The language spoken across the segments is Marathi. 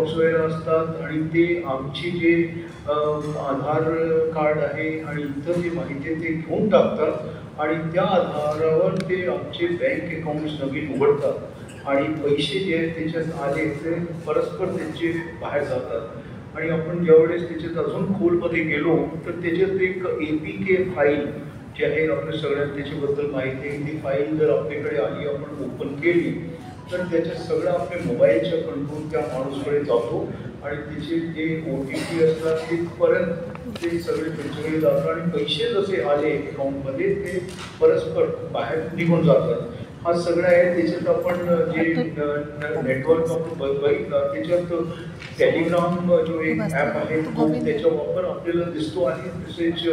सॉफ्टवेअर असतात आणि ते आमची जे आधार कार्ड आहे आणि इतर जी माहिती आहे ते घेऊन टाकतात आणि त्या आधारावर ते आमचे बँक अकाउंट्स नवीन उघडतात आणि पैसे जे आहेत त्याच्यात आले ते परस्पर त्यांचे बाहेर जातात. आणि आपण ज्यावेळेस त्याच्यात अजून खोलमध्ये गेलो तर त्याच्यात एक APK फाईल जी आहे आपल्या सगळ्यांना त्याच्याबद्दल माहिती आहे. ती फाईल जर आपल्याकडे आली आपण ओपन केली तर त्याच्यात सगळं आपल्या मोबाईलच्या कंट्रोल त्या माणूसकडे जातो आणि त्याचे जे OTP असतात तिथपर्यंत ते सगळे त्यांच्याकडे जातात आणि पैसे जसे आले अकाउंटमध्ये ते परस्पर बाहेर निघून जातात. हा सगळं आहे. त्याच्यात आपण जे नेटवर्क आपण बघितलं त्याच्यात टेलिग्राम जो एक ॲप आहे तो त्याचा वापर आपल्याला दिसतो आहे. तसेच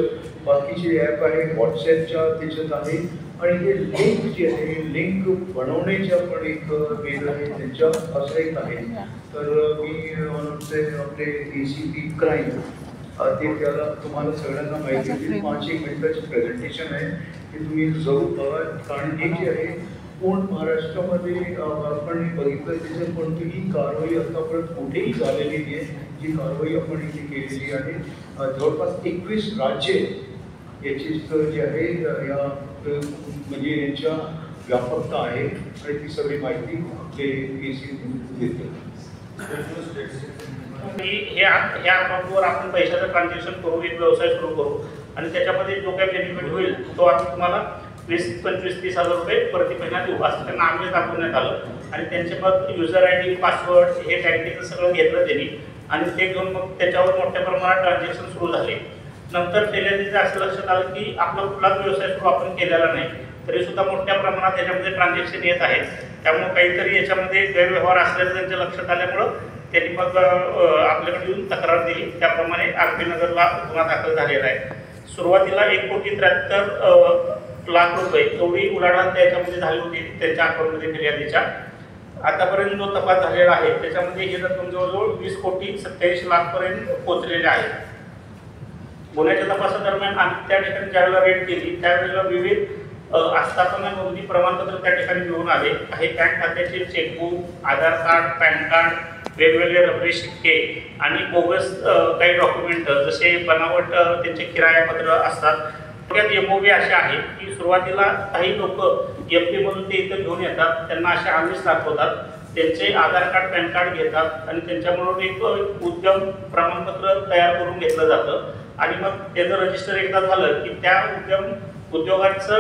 बाकीचे ॲप आहे व्हॉट्सॲपच्या त्याच्यात आहे आणि हे लिंक जे आहे लिंक बनवण्याचे पण एक वेगळं आहे त्यांच्या असं एक आहे. तर मी आपले ACP क्राईम ते त्याला तुम्हाला सगळ्यांना माहिती आहे. 5-1 मिनिटाचे प्रेझेंटेशन आहे ते तुम्ही जरूर बघा. कारण हे जे आहे पूर्ण महाराष्ट्रामध्ये आपण बघितलं त्याच्यात कोणतीही कारवाई आतापर्यंत कुठेही झालेली नाही आहे. जी कारवाई आपण इथे केलेली आहे जवळपास 21 राज्ये याची जी आहे या म्हणजे यांच्या व्यापकता आहे आणि ती सगळी माहिती आपले ACP देते. ह्या अकाउंटवर आपण पैशाचं ट्रान्झॅक्शन करू, एक व्यवसाय सुरू करू आणि त्याच्यामध्ये जो काही बेनिफिट होईल तो आम्ही तुम्हाला 20-25-30 हजार रुपये प्रति महिना देऊ असं त्यांना आम्ही दाखवण्यात आलं. आणि त्यांचे मग युजर ID पासवर्ड हे बँकेचं सगळं घेतलं त्यांनी आणि ते घेऊन मग त्याच्यावर मोठ्या प्रमाणात ट्रान्झॅक्शन सुरू झाले. नंतर पहिल्यांदा असं लक्षात आलं की आपला कुठलाच व्यवसाय सुरू आपण केलेला नाही तरी सुद्धा मोठ्या प्रमाणात त्याच्यामध्ये ट्रान्झॅक्शन येत आहेत. त्यामुळे काहीतरी याच्यामध्ये गैरव्यवहार असल्याचं त्यांच्या लक्षात आल्यामुळं त्यांनी मग आपल्याकडे येऊन तक्रार दिली. त्याप्रमाणे RP नगरला गुन्हा दाखल झालेला आहे. सुरुवातीला 1,73,00,000 रुपये एवढी उलाढाल त्याच्यामध्ये झाली होती त्यांच्या अकाउंटमध्ये फिर्यादीच्या. आतापर्यंत जो तपास झालेला आहे त्याच्यामध्ये ही रक्कम जवळजवळ 20,87,00,000 पर्यंत पोहोचलेली आहे. गुन्ह्याच्या तपासादरम्यान आम्ही त्या ठिकाणी ज्यावेळेला रेड केली त्यावेळेला विविध आस्थापना नोंदणी प्रमाणपत्र त्या ठिकाणी मिळून आले. काही बँक खात्याचे चेकबुक, आधार कार्ड, पॅन कार्ड, वेगवेगळे रबरी शिक्के आणि बोगस काही डॉक्युमेंट जसे बनावट त्यांचे किरायापत्र असतात. त्यात MOV असे आहे की सुरुवातीला काही लोक MP मधून ते इथं घेऊन येतात, त्यांना असे आमिष दाखवतात, त्यांचे आधार कार्ड पॅन कार्ड घेतात आणि त्यांच्याकडून एक उद्यम प्रमाणपत्र तयार करून घेतलं जातं आणि मग त्याचं रजिस्टर एकदा झालं की त्या उद्योगाचं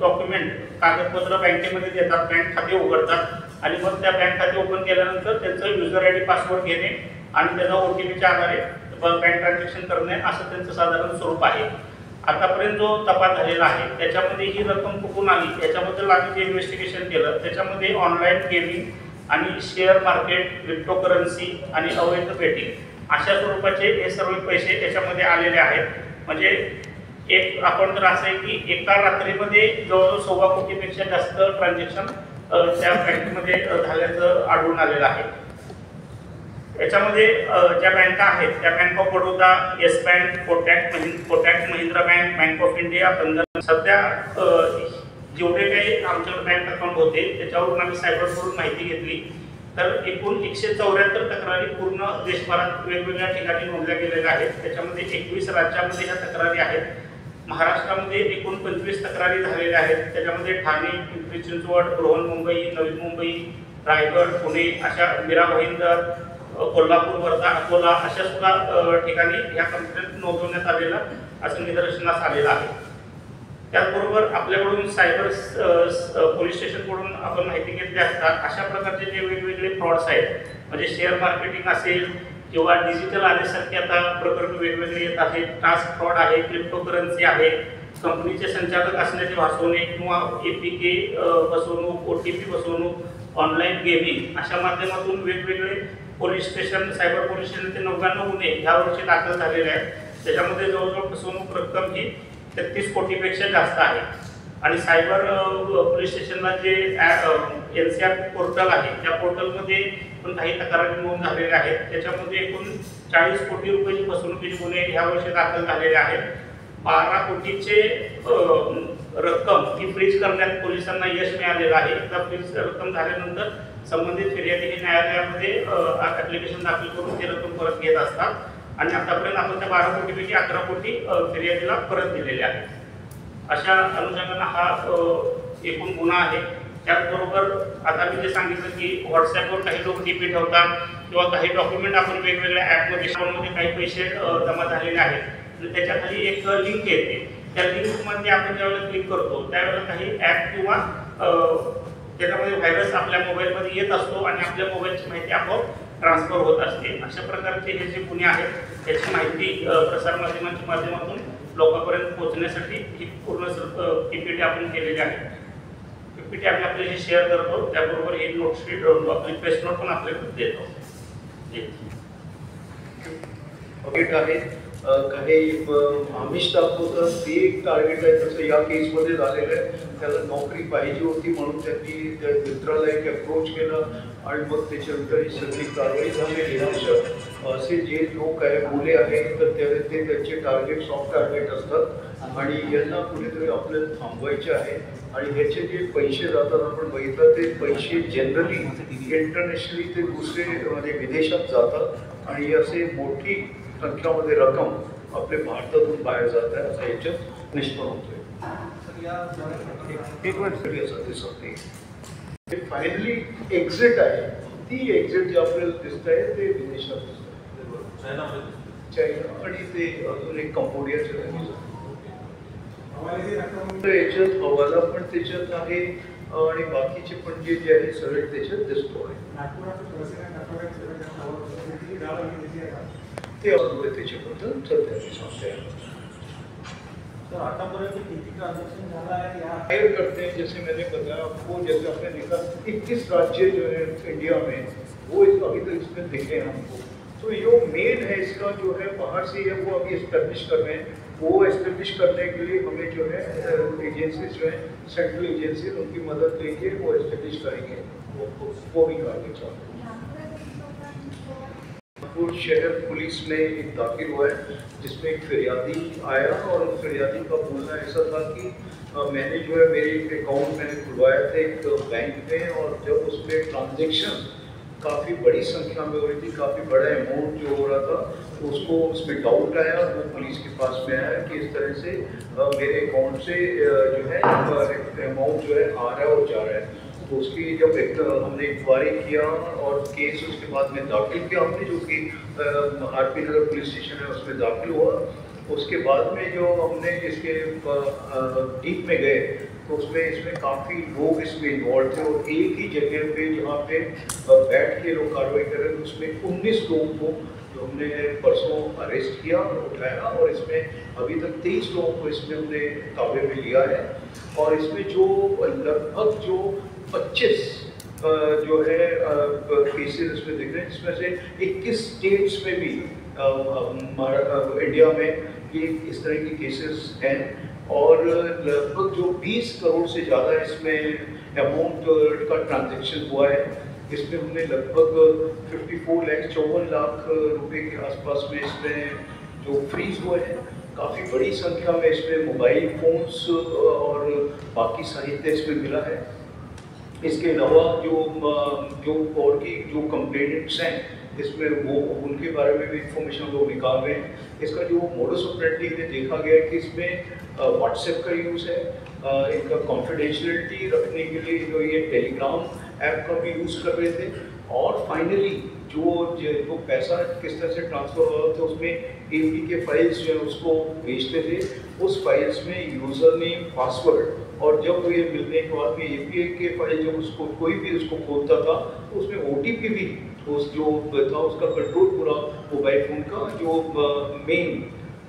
डॉक्युमेंट कागदपत्र बँकेमध्ये देतात, बँक खाते उघडतात आणि मग त्या बँक खाते ओपन केल्यानंतर त्यांचं युजर ID पासवर्ड घेणे आणि त्याचा OTPच्या आधारे बँक ट्रान्झॅक्शन करणे असं त्यांचं साधारण स्वरूप आहे. आतापर्यंत जो तपास झालेला आहे त्याच्यामध्ये ही रक्कम कुठून आली याच्याबद्दल आम्ही जे इन्व्हेस्टिगेशन केलं त्याच्यामध्ये ऑनलाईन गेमिंग आणि शेअर मार्केट, क्रिप्टोकरन्सी आणि अवैध बेटिंग अशा स्वरूपाचे हे सर्व पैसे त्याच्यामध्ये आलेले आहेत. म्हणजे एक आपण तर असं आहे की एका रात्रीमध्ये जवळजवळ 1.25 कोटीपेक्षा जास्त ट्रान्झॅक्शन त्या बँकेमध्ये झाल्याचं आढळून आलेलं आहे. याच्यामध्ये ज्या बँका आहेत त्या bank of Baroda, yes bank, Kotak Mahindra bank, bank of India, Bandhan सध्या जेवढे काही आमच्याकडे बँक अकाउंट होते त्याच्यावरून आम्ही सायबरकडून माहिती घेतली तर एकूण 174 तक्रारी पूर्ण देशभरात वेगवेगळ्या ठिकाणी नोंदल्या गेलेल्या आहेत. त्याच्यामध्ये 21 राज्यामध्ये ह्या तक्रारी आहेत. महाराष्ट्रामध्ये एकूण 25 तक्रारी झालेल्या आहेत. त्याच्यामध्ये ठाणे, पिंपरी चिंचवड, बृहन्मुंबई, नवी मुंबई, रायगड, पुणे अशा मीरा भाईंदर, कोल्हापूर, वर्धा, अकोला अशा सुद्धा ठिकाणी ह्या कंप्लेंट नोंदवण्यात आलेला असं निदर्शनास आलेलं आहे. त्याचबरोबर आपल्याकडून सायबर पोलीस स्टेशनकडून आपण माहिती घेतली असता अशा प्रकारचे जे वेगवेगळे फ्रॉड्स आहेत म्हणजे शेअर मार्केटिंग असेल किंवा डिजिटल आल्यासारखे आता प्रकरण वेगवेगळे येत आहेत, टास्क फ्रॉड आहे, क्रिप्टोकरन्सी आहे, कंपनीचे संचालक असण्याचे भासवणे किंवा APK फसवणूक, OTP फसवणूक, ऑनलाईन गेमिंग अशा माध्यमातून वेगवेगळे police station, cyber police station ते 99 गुन्हे ह्या वर्षी दाखल झालेले आहेत. त्याच्यामध्ये जवळजवळ फसवणूक रक्कम ही 33 कोटीपेक्षा जास्त आहे. आणि सायबर पोलीस स्टेशनला जे NCR पोर्टल आहे त्या पोर्टलमध्ये पण काही तक्रारी नोंद झालेल्या आहेत. त्याच्यामध्ये एकूण 40 कोटी रुपयाची फसवणुकीचे गुन्हे ह्या वर्षी दाखल झालेले आहेत. 12 कोटीचे रक्कम ही फ्रीज करण्यात पोलिसांना यश मिळालेलं आहे. एकदा फ्रीज रक्कम झाल्यानंतर संबंधित फिर्यादी हे न्यायालयामध्ये ॲप्लिकेशन दाखल करून ती रक्कम परत घेत असतात आणि आतापर्यंत आपण त्या 12 कोटीपैकी 11 कोटी फिर्यादीला परत दिलेले आहेत. अशा अनुषंगाने हा एकूण गुन्हा आहे. त्याचबरोबर आता मी जे सांगितलं की व्हॉट्सॲपवर काही लोक डीपी ठेवतात किंवा काही डॉक्युमेंट आपण वेगवेगळ्या ॲपमध्ये काही पैसे जमा झालेले आहेत, त्याच्याखाली एक लिंक येते. त्या लिंकमध्ये आपण ज्यावेळेला क्लिक करतो त्यावेळेला काही ॲप किंवा त्याच्यामध्ये व्हायरस आपल्या मोबाईलमध्ये येत असतो आणि आपल्या मोबाईलची माहिती आपोआप ट्रान्सफर होत असते. अशा प्रकारचे हे जे गुन्हे आहेत त्याची माहिती प्रसारमाध्यमांच्या माध्यमातून लोकांपर्यंत पोहोचण्यासाठी ही पूर्ण PPT आपण केलेली आहे. PPT आम्ही आपल्याशी शेअर करतो, त्याबरोबर हे नोटशीट आपली प्रेस नोट पण आपल्याकडे देतो. आहे काही आमिष दाखवतात ते एक टार्गेट आहे. तसं या केसमध्ये झालेलं आहे. त्याला नोकरी पाहिजे होती म्हणून त्यांनी त्या मित्राला एक अप्रोच केला आणि मग त्याच्यानंतर ही सगळी कारवाई झालेली आहे. असे जे लोक आहे मुले आहेत तर ते त्यांचे टार्गेट सॉफ्ट टार्गेट असतात आणि यांना कुठेतरी आपल्याला थांबवायचे आहे. आणि ह्याचे जे पैसे जातात आपण बघितलं ते पैसे जनरली इंटरनॅशनली ते दुसरे म्हणजे विदेशात जातात आणि असे मोठी संख्यामध्ये रक्कम आपल्या भारतातून बाहेर जात आहे असं याच्यात निष्पन्न होतोय. एक वेळ असं दिसत नाही. फायनली एक्झिट आहे, ती एक्झिट जे आपल्याला दिसत आहे ते विदेशात दिसत आहे, चायना आणि ते अजून एक कंबोडियाच्या याच्यात हवाला पण त्याच्यात आहे आणि बाकीचे पण जे आहे सगळे त्याच्यात दिसतो आहे. ते अनुभव त्याच्याबद्दल सध्या सांगते. हायर करते हैं जैसे मैंने बताया आपको, जैसे आपने देखा 21 राज्य जो है इंडिया में वो अभी तक इसमें दिखे हैं हमको. तो जो मेन है इसका जो है बाहर से है वो अभी एस्टेब्लिश कर रहे हैं. वो एस्टेब्लिश करने के लिए हमें जो है एजेंसी जो है सेंट्रल एजेंसी उनकी मदद लेके वो एस्टेब्लिश करेंगे. वो भी कार्य चाहते हैं. शहर पुलिस में एक दाखिल हुआ है जिसमें एक फिरियादी आया और उस फिरियादी का बोलना ऐसा था कि मैंने जो है मेरे एक अकाउंट मैंने खुलवाया था एक बैंक में और जब उसमें ट्रांजेक्शन काफ़ी बड़ी संख्या में हो रही थी, काफ़ी बड़ा अमाउंट जो हो रहा था, उसको उसमें डाउट आया. वो पुलिस के पास में आया कि इस तरह से मेरे अकाउंट से जो है अमाउंट जो है आ रहा है और जा रहा है. तो उसकी जब हमने इंक्वायरी किया और केस उसके बाद में दाखिल किया हमने, जो कि आरपी नगर पुलिस स्टेशन है उसमें दाखिल हुआ. उसके बाद में जो हमने इसके डीप में गए तो इसमें काफ़ी लोग इसमें इन्वॉल्व थे और एक ही जगह पे जहाँ पे बैठ के लोग कार्रवाई कर रहे थे उसमें 19 लोगों को जो हमने परसों अरेस्ट किया और उठाया और इसमें अभी तक 23 लोगों को इसमें हमने काबू में लिया है. और इसमें जो लगभग जो 25 जो है केसेस इसमें दिख रहे हैं, जिसमें से 21 स्टेट्स में भी इंडिया में ये इस तरह की केसेस हैं और लगभग जो 20 करोड़ से ज़्यादा इसमें अमाउंट का ट्रांजैक्शन हुआ है. इसमें हमने लगभग 54 लाख रुपए के आसपास में इसमें जो फ्रीज हुए हैं. काफ़ी बड़ी संख्या में इसमें मोबाइल फोन्स और बाकी साहित्य इसमें मिला है. इसके अलावा जो और की जो कंप्लेनेंट्स हैं इसमें वो उनके बारे में भी इंफॉर्मेशन लोग निकाल रहे हैं. इसका जो मोडस ऑपरेंडी में देखा गया है कि इसमें व्हाट्सएप का यूज़ है, इनका कॉन्फिडेंशियलिटी रखने के लिए जो ये टेलीग्राम ऐप का भी यूज़ कर रहे थे. और फाइनली जो पैसा किस तरह से ट्रांसफ़र हो रहा था उसमें AP के फाइल्स जो है उसको भेजते थे. उस फाइल्स में यूज़र नेम पासवर्ड और जब ये मिलने के बाद में API के फाइल जब उसको कोई भी उसको खोलता था तो उसमें OTP भी उस जो था उसका कंट्रोल पूरा मोबाइल फ़ोन का जो मेन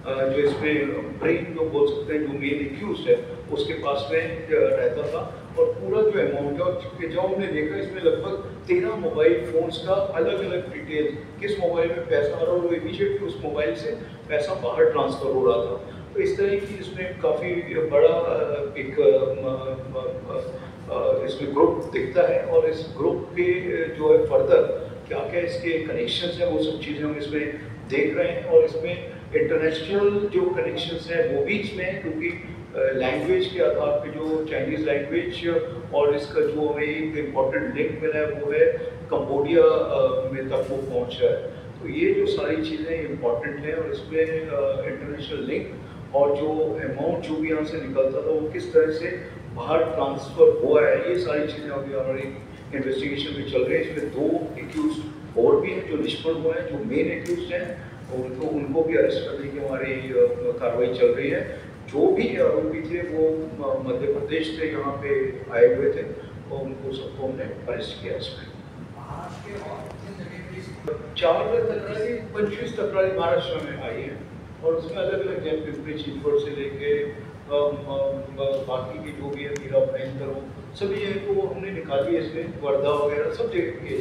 जो इसमें ब्रेन जो बोल सकते हैं जो मेन एक्यूज है उसके पास में रहता था. और पूरा जो अमाउंट है और जब हमने देखा इसमें लगभग 13 मोबाइल फ़ोन्स का अलग अलग डिटेल्स किस मोबाइल में पैसा आ रहा है और इमीडिएटली उस मोबाइल से पैसा बाहर ट्रांसफ़र हो रहा था. तो इस तरह की इसमें काफ़ी बड़ा एक इसमें ग्रुप दिखता है और इस ग्रुप के जो है फर्दर क्या क्या इसके कनेक्शंस हैं वो सब चीज़ें हम इसमें देख रहे हैं. और इसमें इंटरनेशनल जो कनेक्शंस हैं वो भी इसमें हैं क्योंकि लैंग्वेज के आधार पे जो चाइनीज़ लैंग्वेज और इसका जो हमें एक इम्पॉर्टेंट लिंक मिला है वो है कंबोडिया में तक वो पहुँच रहा है। तो ये जो सारी चीज़ें इम्पॉर्टेंट हैं और इसमें इंटरनेशनल लिंक और जो अमाउंट जो भी यहाँ से निकलता था वो किस तरह से बाहर ट्रांसफ़र हुआ है, ये सारी चीज़ें अभी हमारी इन्वेस्टिगेशन में चल रही है। इसमें 2 एक्यूज और भी हैं जो निष्फल हुए हैं, जो मेन एक्यूज हैं और उनको भी अरेस्ट करने की हमारी कार्रवाई चल रही है। जो भी आरोपी थे वो मध्य प्रदेश से यहाँ पे आए हुए थे और उनको सबको हमने अरेस्ट किया। इसमें 25 तकरारी महाराष्ट्र में आई है और उसमें अलग अलग जैन पिंपरी चिंचवड से लेके बाकी की जो भी है मीरा भयंकर हो सभी जगह को हमने निकाली है। इसमें वर्धा वगैरह सब जगह के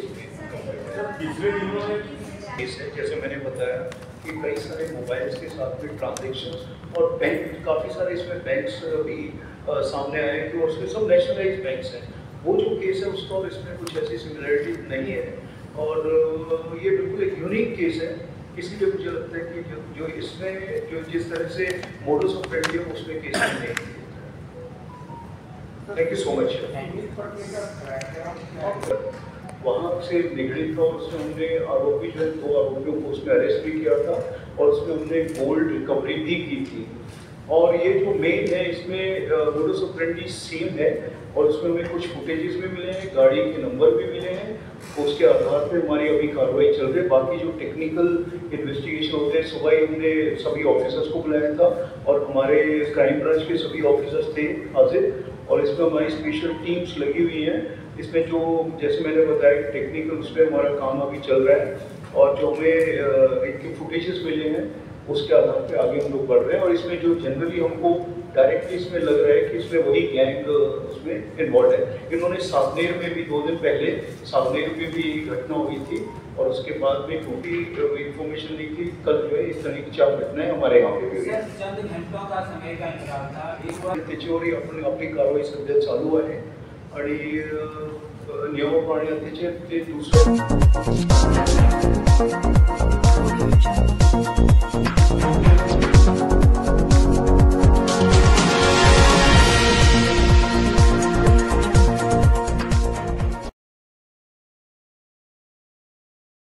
इसमें जैसे मैंने बताया कि कई सारे मोबाइल्स के साथ में ट्रांजेक्शन और बैंक काफ़ी सारे इसमें बैंक्स भी सामने आए हैं कि उसमें सब नेशनलाइज बैंक्स हैं। वो जो केस है उसका और इसमें कुछ ऐसी सिमिलरिटी नहीं है और ये बिल्कुल एक यूनिक केस है। इसीलिए मुझे लगता है कि जो इसमें जो जिस तरह से मोडस ऑपरेंडी है उसमें केस में नहीं। Thank you so much. वहाँ से निकली था और उसमें हमने आरोपी जो है 2 आरोपियों को उसमें अरेस्ट भी किया था और उसमें हमने गोल्ड रिकवरी भी की थी। और ये जो मेन है इसमें मोडस ऑपरेंडी सेम है और उसमें हमें कुछ फुटेजेस भी मिले हैं, गाड़ी के नंबर भी मिले हैं। उसके आधार पर हमारी अभी कार्रवाई चल रही है। बाकी जो टेक्निकल इन्वेस्टिगेशन होते हैं, सुबह ही हमने सभी ऑफिसर्स को बुलाया था और हमारे क्राइम ब्रांच के सभी ऑफिसर्स थे हाजिर और इसमें हमारी स्पेशल टीम्स लगी हुई हैं। इसमें जो जैसे मैंने बताया कि टेक्निकल उस पर हमारा काम अभी चल रहा है और जो हमें इनके फुटेजेस मिले हैं उसके आधार पे आगे हम लोग बढ़ रहे हैं। और इसमें जो जनरली हमको डायरेक्टली इसमें लग रहा है कि इसमें वही गैंग उसमें इन्वॉल्व है। इन्होंने सावनेर में भी 2 दिन पहले सावनेर में भी घटना हुई थी और उसके बाद में क्योंकि इन्फॉर्मेशन ली थी कल जो है इस तरह की 4 घटनाएं हमारे यहाँ पे भी हुई। चंद घंटों का समय का इंतजार था। त्याच्यावर आपली कारवाई सध्या चालू आहे आणि नियमप्रमाणे त्याचे ते दुसरं